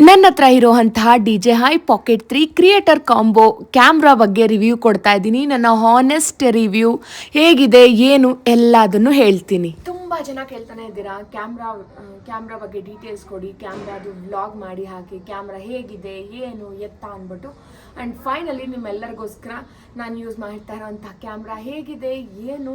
ನನ್ನ ಹತ್ರ ಇರುವಂತಹ DJI Pocket 3 creator combo camera ಬಗ್ಗೆ ರಿವ್ಯೂ ಕೊಡ್ತಾ ಇದ್ದೀನಿ. ನನ್ನ ಹಾನೆಸ್ಟ್ ರಿವ್ಯೂ ಹೇಗಿದೆ ಏನು ಎಲ್ಲದನ್ನು ಹೇಳ್ತೀನಿ. ತುಂಬ ಜನ ಕೇಳ್ತಾನೆ ಇದ್ದೀರಾ ಕ್ಯಾಮ್ರಾ ಬಗ್ಗೆ ಡೀಟೇಲ್ಸ್ ಕೊಡಿ, ಕ್ಯಾಮ್ರಾದು ವ್ಲಾಗ್ ಮಾಡಿ ಹಾಕಿ, ಕ್ಯಾಮ್ರಾ ಹೇಗಿದೆ ಏನು ಎತ್ತ ಅಂದ್ಬಿಟ್ಟು. ಆ್ಯಂಡ್ ಫೈನಲಿ ನಿಮ್ಮೆಲ್ಲರಿಗೋಸ್ಕರ ನಾನು ಯೂಸ್ ಮಾಡ್ತಾ ಇರೋಂಥ ಕ್ಯಾಮ್ರಾ ಹೇಗಿದೆ ಏನು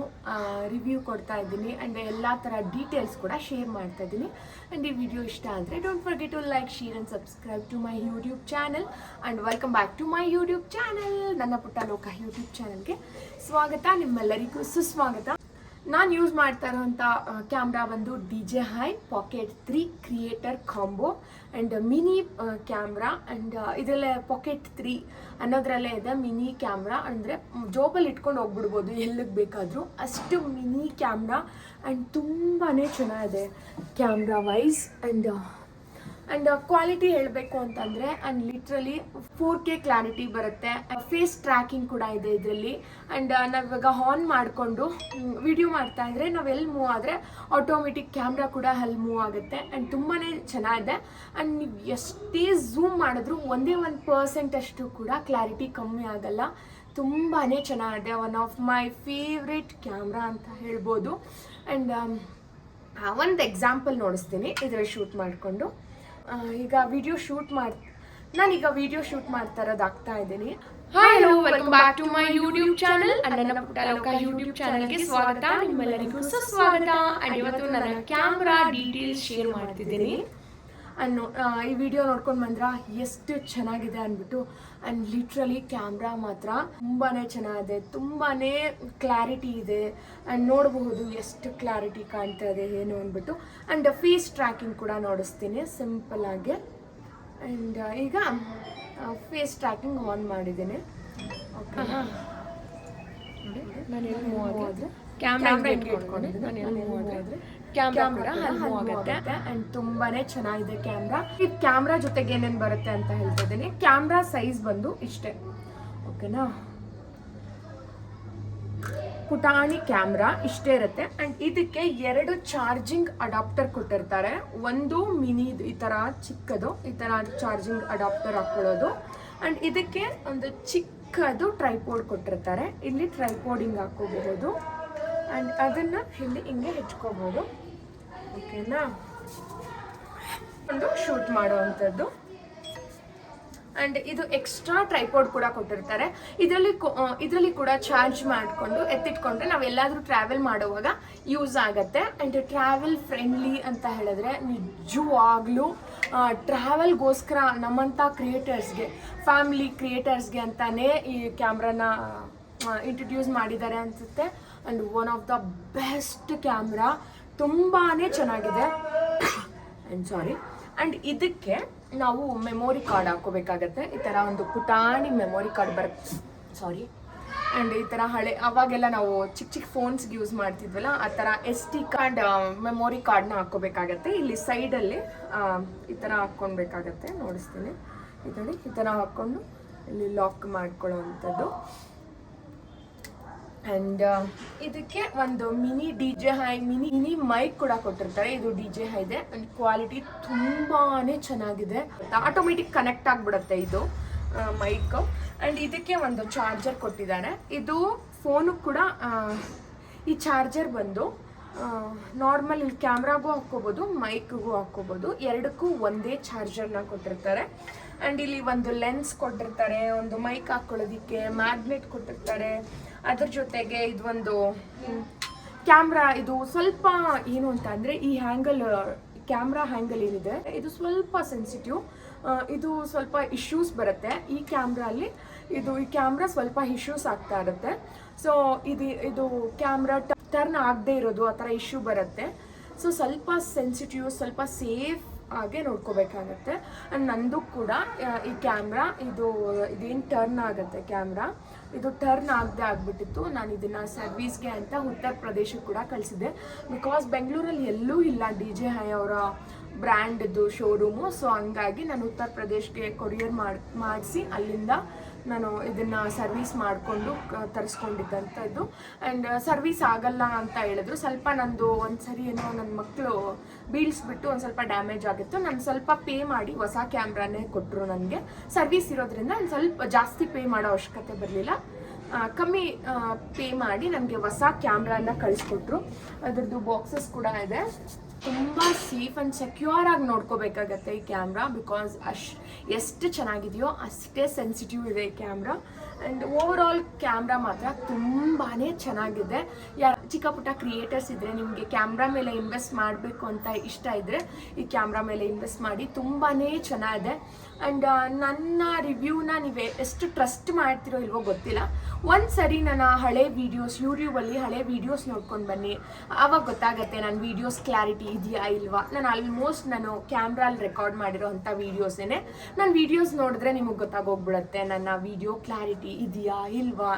ರಿವ್ಯೂ ಕೊಡ್ತಾ ಇದ್ದೀನಿ. ಆ್ಯಂಡ್ ಎಲ್ಲ ಥರ ಡೀಟೇಲ್ಸ್ ಕೂಡ ಶೇರ್ ಮಾಡ್ತಾ ಇದ್ದೀನಿ. ಆ್ಯಂಡ್ ಈ ವಿಡಿಯೋ ಇಷ್ಟ ಆದರೆ don't forget to like, share and subscribe to my YouTube channel. And welcome back to my YouTube channel. ನನ್ನ ಪುಟ್ಟ ಲೋಕ ಯೂಟ್ಯೂಬ್ ಚಾನಲ್ಗೆ ಸ್ವಾಗತ, ನಿಮ್ಮೆಲ್ಲರಿಗೂ ಸುಸ್ವಾಗತ. ನಾನು ಯೂಸ್ ಮಾಡ್ತಾ ಇರೋಂಥ ಕ್ಯಾಮ್ರಾ ಬಂದು DJI Pocket 3 creator combo and mini camera. And ಇದರಲ್ಲೇ Pocket 3 ಅನ್ನೋದ್ರಲ್ಲೇ ಇದೆ ಮಿನಿ ಕ್ಯಾಮ್ರಾ. ಅಂದರೆ ಜೋಬಲ್ಲಿ ಇಟ್ಕೊಂಡು ಹೋಗ್ಬಿಡ್ಬೋದು ಎಲ್ಲಿಗೆ ಬೇಕಾದರೂ, ಅಷ್ಟು ಮಿನಿ ಕ್ಯಾಮ್ರಾ. ಆ್ಯಂಡ್ ತುಂಬಾ ಚೆನ್ನಾಗಿದೆ ಕ್ಯಾಮ್ರಾ ವೈಸ್. ಆ್ಯಂಡ್ ಕ್ವಾಲಿಟಿ ಹೇಳಬೇಕು ಅಂತಂದರೆ ಆ್ಯಂಡ್ ಲಿಟ್ರಲಿ 4K ಕ್ಲಾರಿಟಿ ಬರುತ್ತೆ. ಫೇಸ್ ಟ್ರ್ಯಾಕಿಂಗ್ ಕೂಡ ಇದೆ ಇದರಲ್ಲಿ. ಆ್ಯಂಡ್ ನಾವಿವಾಗ ಆನ್ ಮಾಡಿಕೊಂಡು ವಿಡಿಯೋ ಮಾಡ್ತಾ ಇದ್ರೆ ನಾವು ಎಲ್ಲಿ ಮೂವ್ ಆದರೆ ಆಟೋಮೆಟಿಕ್ ಕ್ಯಾಮ್ರಾ ಕೂಡ ಅಲ್ಲಿ ಮೂವ್ ಆಗುತ್ತೆ. ಆ್ಯಂಡ್ ತುಂಬಾ ಚೆನ್ನಾಗಿದೆ. ಆ್ಯಂಡ್ ನೀವು ಎಷ್ಟೇ ಝೂಮ್ ಮಾಡಿದ್ರೂ 1% ಅಷ್ಟು ಕೂಡ ಕ್ಲಾರಿಟಿ ಕಮ್ಮಿ ಆಗಲ್ಲ. ತುಂಬಾ ಚೆನ್ನಾಗಿದೆ. One of my favourite camera ಅಂತ ಹೇಳ್ಬೋದು. ಆ್ಯಂಡ್ ಒಂದು ಎಕ್ಸಾಂಪಲ್ ನೋಡಿಸ್ತೀನಿ ಇದರಲ್ಲಿ ಶೂಟ್ ಮಾಡಿಕೊಂಡು. ನಾನೀಗ ವಿಡಿಯೋ ಶೂಟ್ ಮಾಡ್ತಾ ಇರೋದಾಗ್ತಾ ಇದ್ದೀನಿ. Hi hello, welcome back to my YouTube channel. ನನ್ನ ಪುಟ್ಟ ಲೋಕ ಯೂಟ್ಯೂಬ್ ಚಾನಲ್ಗೆ ಸ್ವಾಗತ, ನಿಮ್ಮೆಲ್ಲರಿಗೂ ಸುಸ್ವಾಗತ. ಆ್ಯಂಡ್ ಇವತ್ತು ನನ್ನ ಕ್ಯಾಮ್ರಾ ಡೀಟೇಲ್ಸ್ ಶೇರ್ ಮಾಡ್ತಿದ್ದೀನಿ. ಈ ವಿಡಿಯೋ ನೋಡ್ಕೊಂಡು ಬಂದ್ರ ಎಷ್ಟು ಚೆನ್ನಾಗಿದೆ ಅಂದ್ಬಿಟ್ಟು. ಆ್ಯಂಡ್ ಲಿಟ್ರಲಿ ಕ್ಯಾಮ್ರಾ ಮಾತ್ರ ತುಂಬಾ ಚೆನ್ನಾಗಿದೆ, ತುಂಬಾ ಕ್ಲಾರಿಟಿ ಇದೆ. ಆ್ಯಂಡ್ ನೋಡಬಹುದು ಎಷ್ಟು ಕ್ಲಾರಿಟಿ ಕಾಣ್ತಾ ಇದೆ ಏನು ಅಂದ್ಬಿಟ್ಟು. ಆ್ಯಂಡ್ ಫೇಸ್ ಟ್ರ್ಯಾಕಿಂಗ್ ಕೂಡ ನೋಡಿಸ್ತೀನಿ ಸಿಂಪಲ್ ಆಗಿ. ಆ್ಯಂಡ್ ಈಗ ಫೇಸ್ ಟ್ರ್ಯಾಕಿಂಗ್ ಆನ್ ಮಾಡಿದ್ದೀನಿ. ಓಕೆ, ಅಂಡ್ ತುಂಬಾನೇ ಚೆನ್ನಾಗಿದೆ ಕ್ಯಾಮ್ರಾ. ಈ ಕ್ಯಾಮ್ರಾ ಜೊತೆಗೆ ಏನೇನು ಬರುತ್ತೆ ಅಂತ ಹೇಳ್ತಾ ಇದ್ದೀನಿ. ಕ್ಯಾಮ್ರಾ ಸೈಜ್ ಬಂದು ಇಷ್ಟೇ, ಓಕೆನಾ. ಪುಟಾಣಿ ಕ್ಯಾಮ್ರಾ ಇಷ್ಟೇ ಇರುತ್ತೆ. ಅಂಡ್ ಇದಕ್ಕೆ 2 ಚಾರ್ಜಿಂಗ್ ಅಡಾಪ್ಟರ್ ಕೊಟ್ಟಿರ್ತಾರೆ. ಒಂದು ಮಿನಿ ಈ ತರ ಚಿಕ್ಕದು, ಈ ತರ ಚಾರ್ಜಿಂಗ್ ಅಡಾಪ್ಟರ್ ಹಾಕೊಳ್ಳೋದು. ಅಂಡ್ ಇದಕ್ಕೆ ಒಂದು ಚಿಕ್ಕದು ಟ್ರೈಪೋಡ್ ಕೊಟ್ಟಿರ್ತಾರೆ. ಇಲ್ಲಿ ಟ್ರೈಪೋಡಿಂಗ್ ಹಾಕೋಬಹುದು. ಅಂಡ್ ಅದನ್ನ ಇಲ್ಲಿ ಹಿಂಗೆ ಹೆಚ್ಕೋಬಹುದು, ಓಕೆನಾ. ಒಂದು ಶೂಟ್ ಮಾಡುವಂಥದ್ದು. ಆ್ಯಂಡ್ ಇದು ಎಕ್ಸ್ಟ್ರಾ ಟ್ರೈಪೋಡ್ ಕೂಡ ಕೊಟ್ಟಿರ್ತಾರೆ. ಇದರಲ್ಲಿ ಕೂಡ ಚಾರ್ಜ್ ಮಾಡಿಕೊಂಡು ಎತ್ತಿಟ್ಕೊಂಡ್ರೆ ನಾವು ಎಲ್ಲಾದರೂ ಟ್ರಾವೆಲ್ ಮಾಡುವಾಗ ಯೂಸ್ ಆಗುತ್ತೆ. ಆ್ಯಂಡ್ ಟ್ರಾವೆಲ್ ಫ್ರೆಂಡ್ಲಿ ಅಂತ ಹೇಳಿದ್ರೆ ನಿಜವಾಗ್ಲೂ ಟ್ರಾವೆಲ್ಗೋಸ್ಕರ ನಮ್ಮಂಥ ಕ್ರಿಯೇಟರ್ಸ್ಗೆ, ಫ್ಯಾಮಿಲಿ ಕ್ರಿಯೇಟರ್ಸ್ಗೆ ಅಂತಾನೆ ಈ ಕ್ಯಾಮ್ರಾನ ಇಂಟ್ರಡ್ಯೂಸ್ ಮಾಡಿದ್ದಾರೆ ಅನಿಸುತ್ತೆ. And one of the best camera, ತುಂಬಾ ಚೆನ್ನಾಗಿದೆ. ಆ್ಯಂಡ್ ಇದಕ್ಕೆ ನಾವು ಮೆಮೊರಿ ಕಾರ್ಡ್ ಹಾಕೋಬೇಕಾಗತ್ತೆ. ಈ ಥರ ಒಂದು ಪುಟಾಣಿ ಮೆಮೊರಿ ಕಾರ್ಡ್ ಬರುತ್ತೆ. ಆ್ಯಂಡ್ ಈ ಥರ ಅವಾಗೆಲ್ಲ ನಾವು ಚಿಕ್ಕ ಫೋನ್ಸ್ಗೆ ಯೂಸ್ ಮಾಡ್ತಿದ್ವಲ್ಲ, ಆ ಥರ SD ಕಾರ್ಡ್ ಮೆಮೊರಿ ಕಾರ್ಡ್ನ ಹಾಕೋಬೇಕಾಗತ್ತೆ. ಇಲ್ಲಿ ಸೈಡಲ್ಲಿ ಈ ಥರ ಹಾಕ್ಕೊಳ್ಬೇಕಾಗತ್ತೆ. ನೋಡಿಸ್ತೀನಿ, ಈ ಥರ ಹಾಕ್ಕೊಂಡು ಇಲ್ಲಿ ಲಾಕ್ ಮಾಡ್ಕೊಳ್ಳೋ ಅಂಥದ್ದು. ಆ್ಯಂಡ್ ಇದಕ್ಕೆ ಒಂದು ಮಿನಿ DJI ಮಿನಿ ಮೈಕ್ ಕೂಡ ಕೊಟ್ಟಿರ್ತಾರೆ. ಇದು DJI ಇದೆ. ಆ್ಯಂಡ್ ಕ್ವಾಲಿಟಿ ತುಂಬಾ ಚೆನ್ನಾಗಿದೆ. ಆಟೋಮೆಟಿಕ್ ಕನೆಕ್ಟ್ ಆಗಿಬಿಡುತ್ತೆ ಇದು ಮೈಕ್. ಆ್ಯಂಡ್ ಇದಕ್ಕೆ ಒಂದು ಚಾರ್ಜರ್ ಕೊಟ್ಟಿದ್ದಾರೆ. ಇದು ಫೋನು ಕೂಡ ಈ ಚಾರ್ಜರ್ ಬಂದು ನಾರ್ಮಲ್ ಇಲ್ಲಿ ಕ್ಯಾಮ್ರಾಗೂ ಹಾಕ್ಕೋಬೋದು, ಮೈಕ್ಗೂ ಹಾಕ್ಕೋಬೋದು. ಎರಡಕ್ಕೂ ಒಂದೇ ಚಾರ್ಜರ್ನ ಕೊಟ್ಟಿರ್ತಾರೆ. ಆ್ಯಂಡ್ ಇಲ್ಲಿ ಒಂದು ಲೆನ್ಸ್ ಕೊಟ್ಟಿರ್ತಾರೆ, ಒಂದು ಮೈಕ್ ಹಾಕ್ಕೊಳ್ಳೋದಕ್ಕೆ ಮ್ಯಾಗ್ನೆಟ್ ಕೊಟ್ಟಿರ್ತಾರೆ. ಅದ್ರ ಜೊತೆಗೆ ಇದು ಒಂದು ಕ್ಯಾಮ್ರಾ. ಇದು ಸ್ವಲ್ಪ ಏನು ಅಂತ ಅಂದರೆ ಈ ಕ್ಯಾಮ್ರಾ ಹ್ಯಾಂಗಲ್ ಏನಿದೆ ಇದು ಸ್ವಲ್ಪ ಸೆನ್ಸಿಟಿವ್. ಇದು ಸ್ವಲ್ಪ ಇಶ್ಯೂಸ್ ಬರುತ್ತೆ ಈ ಕ್ಯಾಮ್ರಲ್ಲಿ. ಈ ಕ್ಯಾಮ್ರಾ ಸ್ವಲ್ಪ ಇಶ್ಯೂಸ್ ಆಗ್ತಾ ಇರುತ್ತೆ. ಸೊ ಇದು ಕ್ಯಾಮ್ರಾ ಟರ್ನ್ ಆಗದೆ ಇರೋದು ಆ ಥರ ಇಶ್ಯೂ ಬರುತ್ತೆ. ಸೊ ಸ್ವಲ್ಪ ಸೆನ್ಸಿಟಿವ್, ಸ್ವಲ್ಪ ಸೇಫ್ ಹಾಗೆ ನೋಡ್ಕೋಬೇಕಾಗತ್ತೆ. ಆ್ಯಂಡ್ ನಂದು ಕೂಡ ಈ ಕ್ಯಾಮ್ರಾ ಇದೇನು ಟರ್ನ್ ಆಗುತ್ತೆ ಕ್ಯಾಮ್ರಾ, ಇದು ಟರ್ನ್ ಆಗದೆ ಆಗಿಬಿಟ್ಟಿತ್ತು. ನಾನು ಇದನ್ನು ಸರ್ವೀಸ್ಗೆ ಅಂತ ಉತ್ತರ ಪ್ರದೇಶಕ್ಕೆ ಕೂಡ ಕಳಿಸಿದ್ದೆ. ಬಿಕಾಸ್ ಬೆಂಗಳೂರಲ್ಲಿ ಎಲ್ಲೂ ಇಲ್ಲ DJI ಅವರ ಬ್ರ್ಯಾಂಡ್ದು ಶೋರೂಮು. ಸೊ ಹಂಗಾಗಿ ನಾನು ಉತ್ತರ ಪ್ರದೇಶ್ಗೆ ಕೊರಿಯರ್ ಮಾಡಿಸಿ ಅಲ್ಲಿಂದ ನಾನು ಇದನ್ನು ಸರ್ವಿಸ್ ಮಾಡಿಕೊಂಡು ತರಿಸ್ಕೊಂಡಿದ್ದಂಥದ್ದು. ಆ್ಯಂಡ್ ಸರ್ವಿಸ್ ಆಗಲ್ಲ ಅಂತ ಹೇಳಿದ್ರು. ಸ್ವಲ್ಪ ನಂದು ಒಂದು ಸರಿ ಏನೋ ನನ್ನ ಮಕ್ಕಳು ಬೀಳಿಸ್ಬಿಟ್ಟು ಒಂದು ಸ್ವಲ್ಪ ಡ್ಯಾಮೇಜ್ ಆಗಿತ್ತು. ನಾನು ಸ್ವಲ್ಪ ಪೇ ಮಾಡಿ ಹೊಸ ಕ್ಯಾಮ್ರಾನೇ ಕೊಟ್ಟರು ನನಗೆ. ಸರ್ವಿಸ್ ಇರೋದ್ರಿಂದ ಒಂದು ಸ್ವಲ್ಪ ಜಾಸ್ತಿ ಪೇ ಮಾಡೋ ಅವಶ್ಯಕತೆ ಬರಲಿಲ್ಲ. ಕಮ್ಮಿ ಪೇ ಮಾಡಿ ನನಗೆ ಹೊಸ ಕ್ಯಾಮ್ರಾನ ಕಳಿಸ್ಕೊಟ್ರು. ಅದರದ್ದು ಬಾಕ್ಸಸ್ ಕೂಡ ಇದೆ. ತುಂಬ ಸೇಫ್ ಆ್ಯಂಡ್ ಸೆಕ್ಯೂರ್ ಆಗಿ ನೋಡ್ಕೋಬೇಕಾಗತ್ತೆ ಈ ಕ್ಯಾಮ್ರಾ. ಬಿಕಾಸ್ ಎಷ್ಟು ಚೆನ್ನಾಗಿದೆಯೋ ಅಷ್ಟೇ ಸೆನ್ಸಿಟಿವ್ ಇದೆ ಈ camera. And over all camera ಮಾತ್ರ ತುಂಬಾ ಚೆನ್ನಾಗಿದೆ. ಚಿಕ್ಕ ಪುಟ್ಟ ಕ್ರಿಯೇಟರ್ಸ್ ಇದ್ದರೆ, ನಿಮಗೆ ಕ್ಯಾಮ್ರಾ ಮೇಲೆ ಇನ್ವೆಸ್ಟ್ ಮಾಡಬೇಕು ಅಂತ ಇಷ್ಟ ಇದ್ದರೆ ಈ ಕ್ಯಾಮ್ರಾ ಮೇಲೆ ಇನ್ವೆಸ್ಟ್ ಮಾಡಿ. ತುಂಬಾ ಚೆನ್ನಾಗಿದೆ. ಆ್ಯಂಡ್ ನನ್ನ ರಿವ್ಯೂನ ನೀವು ಎಷ್ಟು ಟ್ರಸ್ಟ್ ಮಾಡ್ತಿರೋ ಇಲ್ವೋ ಗೊತ್ತಿಲ್ಲ. ಒಂದು ಸರಿ ನನ್ನ ಹಳೆ ವೀಡಿಯೋಸ್ ಯೂಟ್ಯೂಬಲ್ಲಿ ಹಳೆ ವೀಡಿಯೋಸ್ ನೋಡ್ಕೊಂಡು ಬನ್ನಿ. ಆವಾಗ ಗೊತ್ತಾಗುತ್ತೆ ನನ್ನ ವೀಡಿಯೋಸ್ ಕ್ಲಾರಿಟಿ ಇದೆಯಾ ಇಲ್ವಾ. ನಾನು ಕ್ಯಾಮ್ರಲ್ಲಿ ರೆಕಾರ್ಡ್ ಮಾಡಿರೋ ಅಂಥ ವೀಡಿಯೋಸೇನೆ. ನನ್ನ ವೀಡಿಯೋಸ್ ನೋಡಿದ್ರೆ ನಿಮಗೆ ಗೊತ್ತಾಗೋಗ್ಬಿಡುತ್ತೆ ನನ್ನ ವೀಡಿಯೋ ಕ್ಲಾರಿಟಿ ಇದೆಯಾ ಇಲ್ವಾ,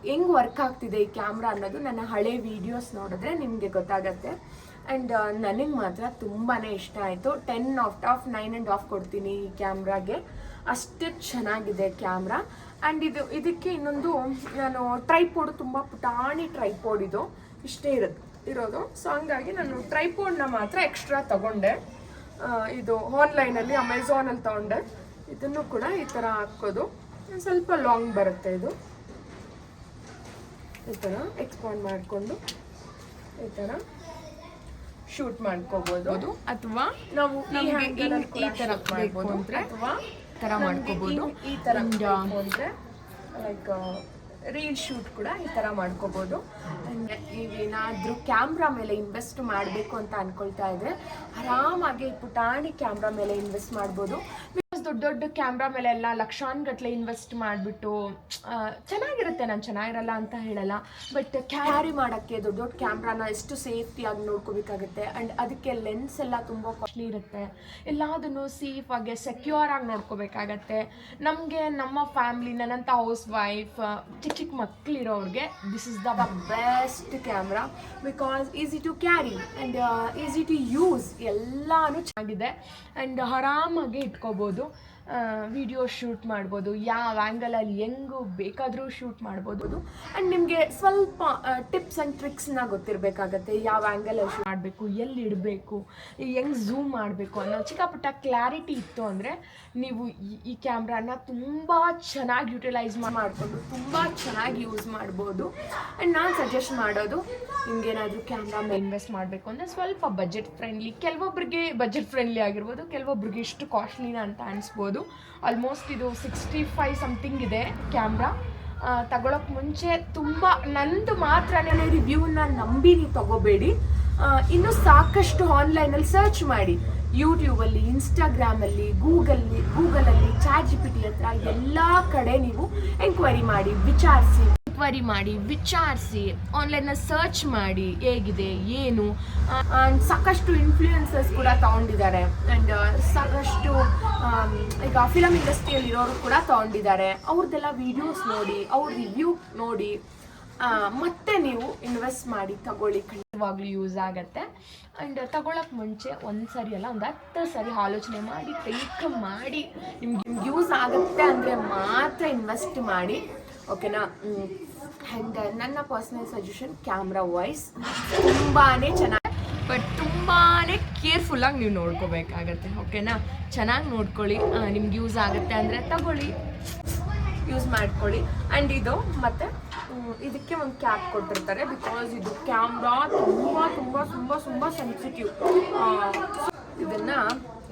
ಹೆಂಗೆ ವರ್ಕ್ ಆಗ್ತಿದೆ ಈ ಕ್ಯಾಮ್ರಾ ಅನ್ನೋದು ನನ್ನ ಹಳೆ ವೀಡಿಯೋಸ್ ನೋಡಿದ್ರೆ ನಿಮಗೆ ಗೊತ್ತಾಗತ್ತೆ. ಆ್ಯಂಡ್ ನನಗೆ ಮಾತ್ರ ತುಂಬಾ ಇಷ್ಟ ಆಯಿತು. 10/9.5 ಕೊಡ್ತೀನಿ ಈ ಕ್ಯಾಮ್ರಾಗೆ. ಅಷ್ಟೇ ಚೆನ್ನಾಗಿದೆ ಕ್ಯಾಮ್ರಾ. ಆ್ಯಂಡ್ ಇದಕ್ಕೆ ಇನ್ನೊಂದು ನಾನು ಟ್ರೈಪೋಡು ತುಂಬ ಪುಟಾಣಿ ಟ್ರೈಪೋಡ್ ಇಷ್ಟೇ ಇರೋದು. ಸೊ ಹಂಗಾಗಿ ನಾನು ಟ್ರೈಪೋಡ್ನ ಮಾತ್ರ ಎಕ್ಸ್ಟ್ರಾ ತೊಗೊಂಡೆ. ಇದು ಆನ್ಲೈನಲ್ಲಿ ಅಮೆಝಾನಲ್ಲಿ ತೊಗೊಂಡೆ. ಇದನ್ನು ಕೂಡ ಈ ಥರ ಹಾಕೋದು ಸ್ವಲ್ಪ ಲಾಂಗ್ ಬರುತ್ತೆ. ಇದು ಈ ಥರ ಎಕ್ಸ್ಪಾಂಡ್ ಮಾಡಿಕೊಂಡು ಈ ಥರ ಶೂಟ್ ಮಾಡ್ಕೋಬಹುದು. ಅಥವಾ ನಾವು ಈ ಥರ ಮಾಡ್ಬೋದು, ಅಥವಾ ಥರ ಮಾಡ್ಕೋಬಹುದು. ಈ ಥರ ಅಂದರೆ ಲೈಕ್ ರೀಲ್ ಶೂಟ್ ಕೂಡ ಈ ಥರ ಮಾಡ್ಕೋಬೋದು. ನೀವೇನಾದರೂ ಕ್ಯಾಮ್ರಾ ಮೇಲೆ ಇನ್ವೆಸ್ಟ್ ಮಾಡಬೇಕು ಅಂತ ಅಂದ್ಕೊಳ್ತಾ ಇದ್ದರೆ ಆರಾಮಾಗಿ ಪುಟಾಣಿ ಕ್ಯಾಮ್ರಾ ಮೇಲೆ ಇನ್ವೆಸ್ಟ್ ಮಾಡ್ಬೋದು. ದೊಡ್ಡ ದೊಡ್ಡ ಕ್ಯಾಮ್ರಾ ಮೇಲೆ ಎಲ್ಲ ಲಕ್ಷಾನುಗಟ್ಟಲೆ ಇನ್ವೆಸ್ಟ್ ಮಾಡಿಬಿಟ್ಟು ಚೆನ್ನಾಗಿರುತ್ತೆ. ನಾನು ಚೆನ್ನಾಗಿರಲ್ಲ ಅಂತ ಹೇಳಲ್ಲ, ಬಟ್ ಕ್ಯಾರಿ ಮಾಡೋಕ್ಕೆ ದೊಡ್ಡ ದೊಡ್ಡ ಕ್ಯಾಮ್ರಾನ ಎಷ್ಟು ಸೇಫ್ಟಿಯಾಗಿ ನೋಡ್ಕೋಬೇಕಾಗುತ್ತೆ. ಆ್ಯಂಡ್ ಅದಕ್ಕೆ ಲೆನ್ಸ್ ಎಲ್ಲ ತುಂಬ ಕಾಸ್ಟ್ಲಿ ಇರುತ್ತೆ. ಎಲ್ಲದನ್ನು ಸೇಫಾಗಿ ಸೆಕ್ಯೂರ್ ಆಗಿ ನೋಡ್ಕೋಬೇಕಾಗತ್ತೆ. ನಮಗೆ ನಮ್ಮ ಫ್ಯಾಮ್ಲಿ, ನನ್ನಂಥ ಹೌಸ್ ವೈಫ್, ಚಿಕ್ಕ ಮಕ್ಕಳಿರೋರಿಗೆ this is the best camera. Because easy to carry and easy to use. ಎಲ್ಲನೂ ಚೆನ್ನಾಗಿದೆ. ಆ್ಯಂಡ್ ಆರಾಮಾಗಿ ಇಟ್ಕೋಬೋದು. ವಿಡಿಯೋ ಶೂಟ್ ಮಾಡ್ಬೋದು, ಯಾವ ಆ್ಯಂಗಲಲ್ಲಿ ಹೆಂಗೂ ಬೇಕಾದರೂ ಶೂಟ್ ಮಾಡ್ಬೋದು. ಆ್ಯಂಡ್ ನಿಮಗೆ ಸ್ವಲ್ಪ ಟಿಪ್ಸ್ ಆ್ಯಂಡ್ ಟ್ರಿಕ್ಸ್ನ ಗೊತ್ತಿರಬೇಕಾಗತ್ತೆ. ಯಾವ ಆ್ಯಂಗಲಲ್ಲಿ ಶೂಟ್ ಮಾಡಬೇಕು, ಎಲ್ಲಿ ಇಡಬೇಕು, ಹೆಂಗೆ ಝೂಮ್ ಮಾಡಬೇಕು ಅನ್ನೋ ಚಿಕ್ಕ ಪುಟ್ಟ ಕ್ಲಾರಿಟಿ ಇತ್ತು ಅಂದರೆ ನೀವು ಈ ಕ್ಯಾಮ್ರಾನ ತುಂಬ ಚೆನ್ನಾಗಿ ಯುಟಿಲೈಸ್ ಮಾಡಿಕೊಂಡು ತುಂಬ ಚೆನ್ನಾಗಿ ಯೂಸ್ ಮಾಡ್ಬೋದು. ಆ್ಯಂಡ್ ನಾನು ಸಜೆಸ್ಟ್ ಮಾಡೋದು, ನಿಮಗೇನಾದರೂ ಕ್ಯಾಮ್ರಾ ಮೇಲೆ ಇನ್ವೆಸ್ಟ್ ಮಾಡಬೇಕು ಅಂದರೆ ಸ್ವಲ್ಪ ಬಜೆಟ್ ಫ್ರೆಂಡ್ಲಿ. ಕೆಲವೊಬ್ರಿಗೆ ಬಜೆಟ್ ಫ್ರೆಂಡ್ಲಿ ಆಗಿರ್ಬೋದು, ಕೆಲವೊಬ್ರಿಗೆ ಇಷ್ಟು ಕಾಸ್ಟ್ಲಿನ ಅಂತ ಅನಿಸ್ಬೋದು. ಆಲ್ಮೋಸ್ಟ್ ಇದು 65 ಸಮಥಿಂಗ್ ಇದೆ ಕ್ಯಾಮ್ರಾ. ತಗೊಳಕ್ಕೆ ಮುಂಚೆ ತುಂಬ ನಂದು ಮಾತ್ರ ರಿವ್ಯೂನ ನಂಬಿ ನೀವು ತಗೋಬೇಡಿ. ಇನ್ನೂ ಸಾಕಷ್ಟು ಆನ್ಲೈನಲ್ಲಿ ಸರ್ಚ್ ಮಾಡಿ. ಯೂಟ್ಯೂಬಲ್ಲಿ, ಇನ್ಸ್ಟಾಗ್ರಾಮಲ್ಲಿ, ಗೂಗಲಲ್ಲಿ, ChatGPT ಹತ್ರ ಎಲ್ಲ ಕಡೆ ನೀವು ಎಂಕ್ವೈರಿ ಮಾಡಿ, ವಿಚಾರಿಸಿ ಆನ್ಲೈನಲ್ಲಿ ಸರ್ಚ್ ಮಾಡಿ ಹೇಗಿದೆ ಏನು. ಸಾಕಷ್ಟು ಇನ್ಫ್ಲೂಯೆನ್ಸರ್ಸ್ ಕೂಡ ತಗೊಂಡಿದ್ದಾರೆ. ಆ್ಯಂಡ್ ಸಾಕಷ್ಟು ಈಗ ಫಿಲಮ್ ಇಂಡಸ್ಟ್ರಿಯಲ್ಲಿ ಇರೋರು ಕೂಡ ತಗೊಂಡಿದ್ದಾರೆ. ಅವ್ರದ್ದೆಲ್ಲ ವೀಡಿಯೋಸ್ ನೋಡಿ, ಅವ್ರ ರಿವ್ಯೂ ನೋಡಿ ಮತ್ತೆ ನೀವು ಇನ್ವೆಸ್ಟ್ ಮಾಡಿ ತಗೊಳ್ಳಿ. ಖಂಡಿತವಾಗ್ಲೂ ಯೂಸ್ ಆಗುತ್ತೆ. ಆ್ಯಂಡ್ ತಗೊಳಕ್ಕೆ ಮುಂಚೆ ಒಂದು ಸರಿ ಅಲ್ಲ, ಒಂದು 10 ಸರಿ ಆಲೋಚನೆ ಮಾಡಿ ಟೇಕ್ ಮಾಡಿ ನಿಮ್ಗೆ ಯೂಸ್ ಆಗುತ್ತೆ ಅಂದರೆ ಮಾತ್ರ ಇನ್ವೆಸ್ಟ್ ಮಾಡಿ. ಓಕೆನಾ? ಆ್ಯಂಡ್ ನನ್ನ ಪರ್ಸ್ನಲ್ ಸಜೆಷನ್ ಕ್ಯಾಮ್ರಾ ವಾಯ್ಸ್ ತುಂಬಾ ಚೆನ್ನಾಗಿ, ಬಟ್ ತುಂಬಾ ಕೇರ್ಫುಲ್ಲಾಗಿ ನೀವು ನೋಡ್ಕೋಬೇಕಾಗತ್ತೆ. ಓಕೆನಾ? ಚೆನ್ನಾಗಿ ನೋಡ್ಕೊಳ್ಳಿ. ನಿಮ್ಗೆ ಯೂಸ್ ಆಗುತ್ತೆ ಅಂದರೆ ತಗೊಳ್ಳಿ, ಯೂಸ್ ಮಾಡ್ಕೊಳ್ಳಿ. ಆ್ಯಂಡ್ ಇದು ಮತ್ತು ಇದಕ್ಕೆ ಒಂದು ಕ್ಯಾಪ್ ಕೊಟ್ಟಿರ್ತಾರೆ. ಬಿಕಾಸ್ ಇದು ಕ್ಯಾಮ್ರಾ ತುಂಬ ಸೆನ್ಸಿಟಿವ್. ಇದನ್ನು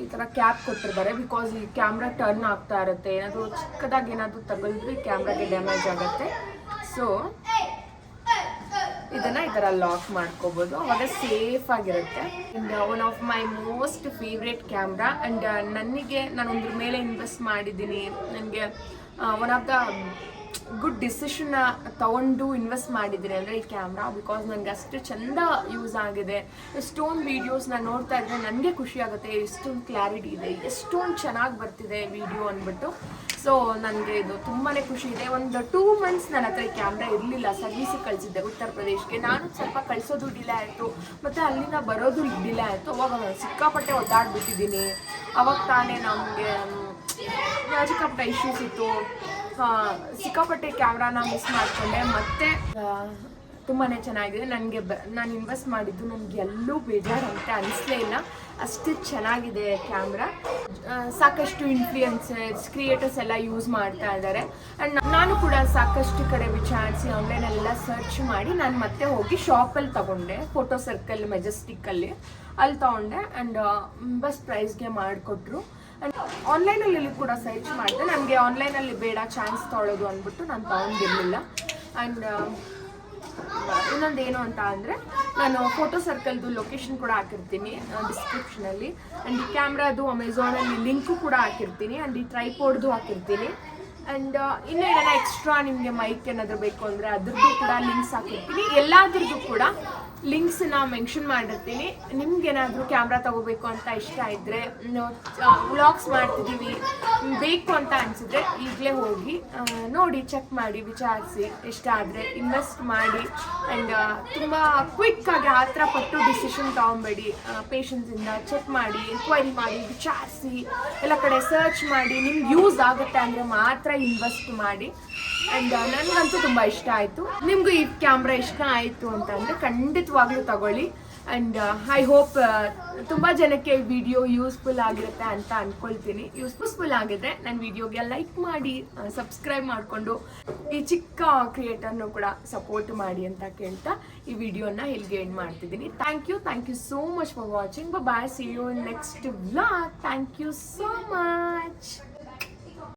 ಈ ಥರ ಕ್ಯಾಪ್ ಕೊಟ್ಟಿರ್ತಾರೆ. ಬಿಕಾಸ್ ಈ ಕ್ಯಾಮ್ರಾ ಟರ್ನ್ ಆಗ್ತಾ ಇರುತ್ತೆ. ಏನಾದರೂ ಚಿಕ್ಕದಾಗಿ ಏನಾದರೂ ತಗೊಳ್ದ್ರೆ ಕ್ಯಾಮ್ರಾಗೆ ಡ್ಯಾಮೇಜ್ ಆಗುತ್ತೆ. ಸೊ ಇದನ್ನು ಈ ಥರ ಲಾಕ್ ಮಾಡ್ಕೋಬೋದು, ಅವಾಗ ಸೇಫ್ ಆಗಿರುತ್ತೆ. And one of my most favourite camera. And ನಾನೊಂದ್ರ ಮೇಲೆ ಇನ್ವೆಸ್ಟ್ ಮಾಡಿದ್ದೀನಿ. ನನಗೆ ಒನ್ ಆಫ್ ದ ಗುಡ್ ಡಿಸಿಷನ್ನ ತಗೊಂಡು ಇನ್ವೆಸ್ಟ್ ಮಾಡಿದ್ದೀನಿ ಅಂದರೆ ಈ ಕ್ಯಾಮ್ರಾ, ಬಿಕಾಸ್ ನನಗೆ ಅಷ್ಟು ಚೆಂದ ಯೂಸ್ ಆಗಿದೆ. ಎಷ್ಟೊಂದು ವೀಡಿಯೋಸ್ನ ನೋಡ್ತಾ ಇದ್ದರೆ ನನಗೆ ಖುಷಿ ಆಗುತ್ತೆ, ಎಷ್ಟೊಂದು ಕ್ಲಾರಿಟಿ ಇದೆ, ಎಷ್ಟೊಂದು ಚೆನ್ನಾಗಿ ಬರ್ತಿದೆ ವಿಡಿಯೋ ಅಂದ್ಬಿಟ್ಟು. ಸೊ ನನಗೆ ಇದು ತುಂಬಾ ಖುಷಿ ಇದೆ. ಒಂದು 2 months ನನ್ನ ಹತ್ರ ಈ ಕ್ಯಾಮ್ರಾ ಇರಲಿಲ್ಲ, ಸರ್ವಿಸಿಗೆ ಕಳಿಸಿದ್ದೆ ಉತ್ತರ ಪ್ರದೇಶ್ಗೆ. ನಾನು ಸ್ವಲ್ಪ ಕಳಿಸೋದು ಡಿಲೇ ಆಯಿತು, ಮತ್ತು ಅಲ್ಲಿಂದ ಬರೋದು ಡಿಲೇ ಆಯಿತು. ಅವಾಗ ಸಿಕ್ಕಾಪಟ್ಟೆ ಒದ್ದಾಡ್ಬಿಟ್ಟಿದ್ದೀನಿ. ಅವಾಗ ತಾನೇ ನಮಗೆ ಸಿಕ್ಕಾಪಟ್ಟೆ ಇಶ್ಯೂಸ್ ಇತ್ತು, ಸಿಕ್ಕಾಪಟ್ಟೆ ಕ್ಯಾಮ್ರಾನ ಮಿಸ್ ಮಾಡಿಕೊಂಡೆ. ಮತ್ತು ತುಂಬಾ ಚೆನ್ನಾಗಿದೆ. ನಾನು ಇನ್ವೆಸ್ಟ್ ಮಾಡಿದ್ದು ನನಗೆ ಎಲ್ಲೂ ಬೇಜಾರು ಅಂತ ಅನಿಸ್ಲೇ ಇಲ್ಲ, ಅಷ್ಟು ಚೆನ್ನಾಗಿದೆ ಕ್ಯಾಮ್ರಾ. ಸಾಕಷ್ಟು ಇನ್ಫ್ಲೂಯೆನ್ಸರ್ಸ್, ಕ್ರಿಯೇಟರ್ಸ್ ಎಲ್ಲ ಯೂಸ್ ಮಾಡ್ತಾ ಇದ್ದಾರೆ. ಆ್ಯಂಡ್ ನಾನು ಕೂಡ ಸಾಕಷ್ಟು ಕಡೆ ವಿಚಾರಿಸಿ ಆನ್ಲೈನಲ್ಲೆಲ್ಲ ಸರ್ಚ್ ಮಾಡಿ ನಾನು ಮತ್ತೆ ಹೋಗಿ ಶಾಪಲ್ಲಿ ತೊಗೊಂಡೆ, ಫೋಟೋ ಸರ್ಕಲ್ ಮೆಜೆಸ್ಟಿಕ್ಕಲ್ಲಿ ಅಲ್ಲಿ ತೊಗೊಂಡೆ. ಆ್ಯಂಡ್ ಬೆಸ್ಟ್ ಪ್ರೈಸ್ಗೆ ಮಾಡಿಕೊಟ್ರು. ಆ್ಯಂಡ್ ಆನ್ಲೈನಲ್ಲಿ ಕೂಡ ಸರ್ಚ್ ಮಾಡಿದೆ. ನನಗೆ ಆನ್ಲೈನಲ್ಲಿ ಬೇಡ ಚಾನ್ಸ್ ತೊಗೊಳ್ಳೋದು ಅಂದ್ಬಿಟ್ಟು ನಾನು ತೊಗೊಂಡಿರಲಿಲ್ಲ. ಆ್ಯಂಡ್ ಇನ್ನೊಂದೇನು ಅಂತ ಅಂದರೆ, ನಾನು ಫೋಟೋ ಸರ್ಕಲ್ದು ಲೊಕೇಶನ್ ಕೂಡ ಹಾಕಿರ್ತೀನಿ ಡಿಸ್ಕ್ರಿಪ್ಷನಲ್ಲಿ. ಆ್ಯಂಡ್ ಈ ಕ್ಯಾಮ್ರಾದು ಅಮೆಝಾನಲ್ಲಿ ಲಿಂಕು ಕೂಡ ಹಾಕಿರ್ತೀನಿ. ಆ್ಯಂಡ್ ಈ ಟ್ರೈಪೋಡ್ದು ಹಾಕಿರ್ತೀನಿ. ಆ್ಯಂಡ್ ಇನ್ನೂ ಏನಾರ ಎಕ್ಸ್ಟ್ರಾ ನಿಮಗೆ ಮೈಕ್ ಏನಾದರೂ ಬೇಕು ಅಂದರೆ ಅದ್ರದ್ದು ಕೂಡ ಲಿಂಕ್ಸ್ ಹಾಕಿರ್ತೀನಿ. ಎಲ್ಲದ್ರದ್ದು ಕೂಡ ಲಿಂಕ್ಸನ್ನ ಮೆನ್ಷನ್ ಮಾಡಿರ್ತೀನಿ. ನಿಮ್ಗೇನಾದರೂ ಕ್ಯಾಮ್ರಾ ತೊಗೋಬೇಕು ಅಂತ ಇಷ್ಟ ಇದ್ದರೆ, ವ್ಲಾಗ್ಸ್ ಮಾಡ್ತಿದ್ದೀವಿ ಬೇಕು ಅಂತ ಅನಿಸಿದ್ರೆ ಈಗಲೇ ಹೋಗಿ ನೋಡಿ, ಚೆಕ್ ಮಾಡಿ, ವಿಚಾರಿಸಿ, ಇಷ್ಟ ಆದರೆ ಇನ್ವೆಸ್ಟ್ ಮಾಡಿ. ಆ್ಯಂಡ್ ತುಂಬ ಕ್ವಿಕ್ಕಾಗಿ ಆ ಥರ ಪಟ್ಟು ಡಿಸಿಷನ್ ತೊಗೊಬೇಡಿ. ಪೇಷನ್ಸಿಂದ ಚೆಕ್ ಮಾಡಿ, ಎಂಕ್ವೈರಿ ಮಾಡಿ, ವಿಚಾರಿಸಿ, ಎಲ್ಲ ಕಡೆ ಸರ್ಚ್ ಮಾಡಿ, ನಿಮ್ಗೆ ಯೂಸ್ ಆಗುತ್ತೆ ಅಂದರೆ ಮಾತ್ರ ಇನ್ವೆಸ್ಟ್ ಮಾಡಿ. ಆ್ಯಂಡ್ ನನಗಂತೂ ತುಂಬ ಇಷ್ಟ ಆಯಿತು. ನಿಮಗೂ ಈ ಕ್ಯಾಮ್ರಾ ಇಷ್ಟ ಆಯಿತು ಅಂತ ಅಂದರೆ ಖಂಡಿತವಾಗ್ಲೂ ತಗೊಳ್ಳಿ. ಆ್ಯಂಡ್ ಐ ಹೋಪ್ ತುಂಬ ಜನಕ್ಕೆ ವಿಡಿಯೋ ಯೂಸ್ಫುಲ್ ಆಗಿರುತ್ತೆ ಅಂತ ಅಂದ್ಕೊಳ್ತೀನಿ. ಯೂಸ್ಫುಲ್ ಆಗಿದ್ರೆ ನನ್ನ ವಿಡಿಯೋಗೆ ಲೈಕ್ ಮಾಡಿ, ಸಬ್ಸ್ಕ್ರೈಬ್ ಮಾಡಿಕೊಂಡು ಈ ಚಿಕ್ಕ ಕ್ರಿಯೇಟರ್ನು ಕೂಡ ಸಪೋರ್ಟ್ ಮಾಡಿ ಅಂತ ಕೇಳ್ತಾ ಈ ವಿಡಿಯೋನ ಇಲ್ಲಿಗೆ ಎಂಡ್ ಮಾಡ್ತಿದ್ದೀನಿ. Thank you so much for watching. Bye, see you in next vlog. Thank you so much.